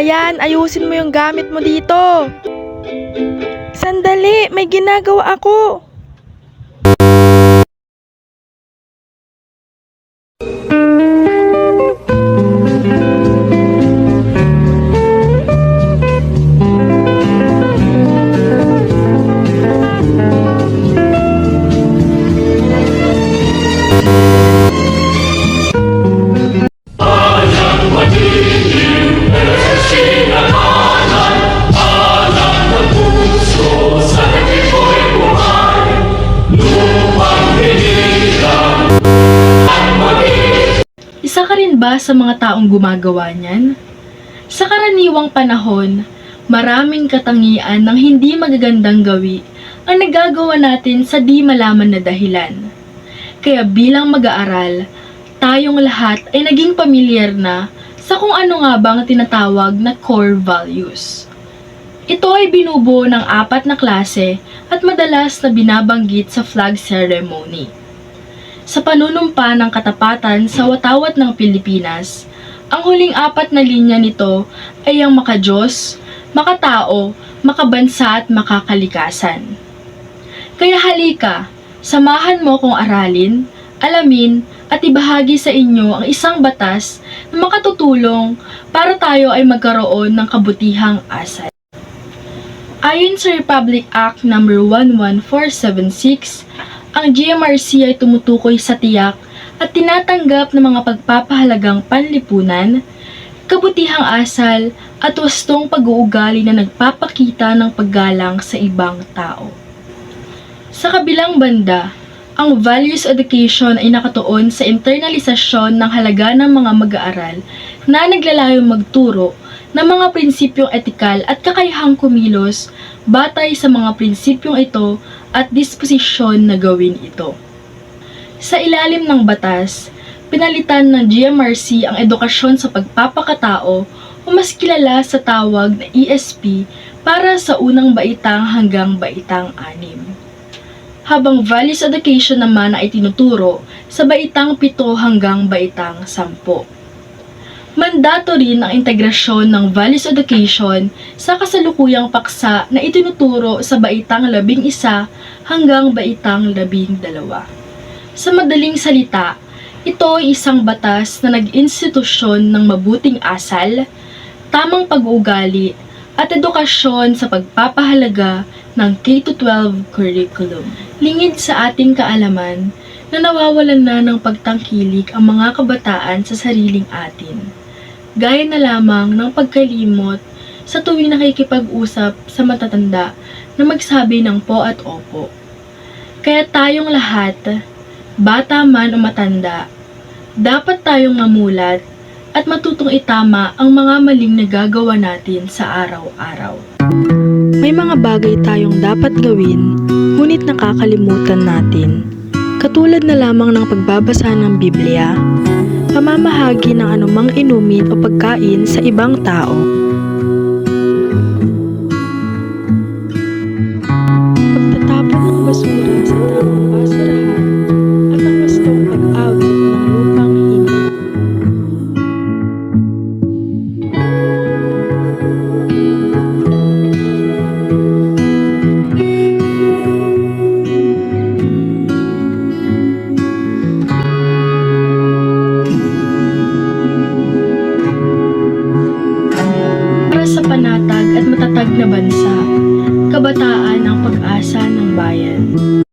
yan? Ayusin mo yung gamit mo dito. Sandali, may ginagawa ako. Isa ka rin ba sa mga taong gumagawa niyan? Sa karaniwang panahon, maraming katangian ng hindi magagandang gawi ang nagagawa natin sa di malaman na dahilan. Kaya bilang mag-aaral, tayong lahat ay naging pamilyar na sa kung ano nga ba ang tinatawag na core values. Ito ay binubuo ng 4 na klase at madalas na binabanggit sa flag ceremony. Sa panunumpa ng katapatan sa watawat ng Pilipinas, ang huling 4 na linya nito ay ang makadiyos, makatao, makabansa at makakalikasan. Kaya halika, samahan mo kong aralin, alamin at ibahagi sa inyo ang isang batas na makatutulong para tayo ay magkaroon ng kabutihang asal. Ayon sa Republic Act No. 11476, ang GMRC ay tumutukoy sa tiyak at tinatanggap ng mga pagpapahalagang panlipunan, kabutihang asal at wastong pag-uugali na nagpapakita ng paggalang sa ibang tao. Sa kabilang banda, ang values education ay nakatuon sa internalisasyon ng halaga ng mga mag-aaral na naglalayong magturo ng mga prinsipyong etikal at kakayahang kumilos batay sa mga prinsipyong ito at disposisyon na gawin ito. Sa ilalim ng batas, pinalitan ng GMRC ang edukasyon sa pagpapakatao o mas kilala sa tawag na ESP para sa unang baitang hanggang baitang 6. Habang values education naman ay tinuturo sa baitang 7 hanggang baitang 10. Mandato rin ang integrasyon ng values education sa kasalukuyang paksa na itinuturo sa baitang 11 hanggang baitang 12. Sa madaling salita, ito ay isang batas na nag-institusyon ng mabuting asal, tamang pag-uugali, at edukasyon sa pagpapahalaga ng K-12 curriculum. Lingid sa ating kaalaman na nawawalan na ng pagtangkilik ang mga kabataan sa sariling atin. Gaya na lamang ng pagkalimot sa tuwing nakikipag-usap sa matatanda na magsabi ng po at opo. Kaya tayong lahat, bata man o matanda, dapat tayong mamulat at matutong itama ang mga maling nagagawa natin sa araw-araw. May mga bagay tayong dapat gawin, ngunit nakakalimutan natin. Katulad na lamang ng pagbabasa ng Biblia, pamamahagi ng anumang inumin o pagkain sa ibang tao, pagtatapon ng basura sa tamang basurahan, at ang wastong pag-awit ng lupang hinog. Sa panatag at matatag na bansa, kabataan ang pag-asa ng bayan.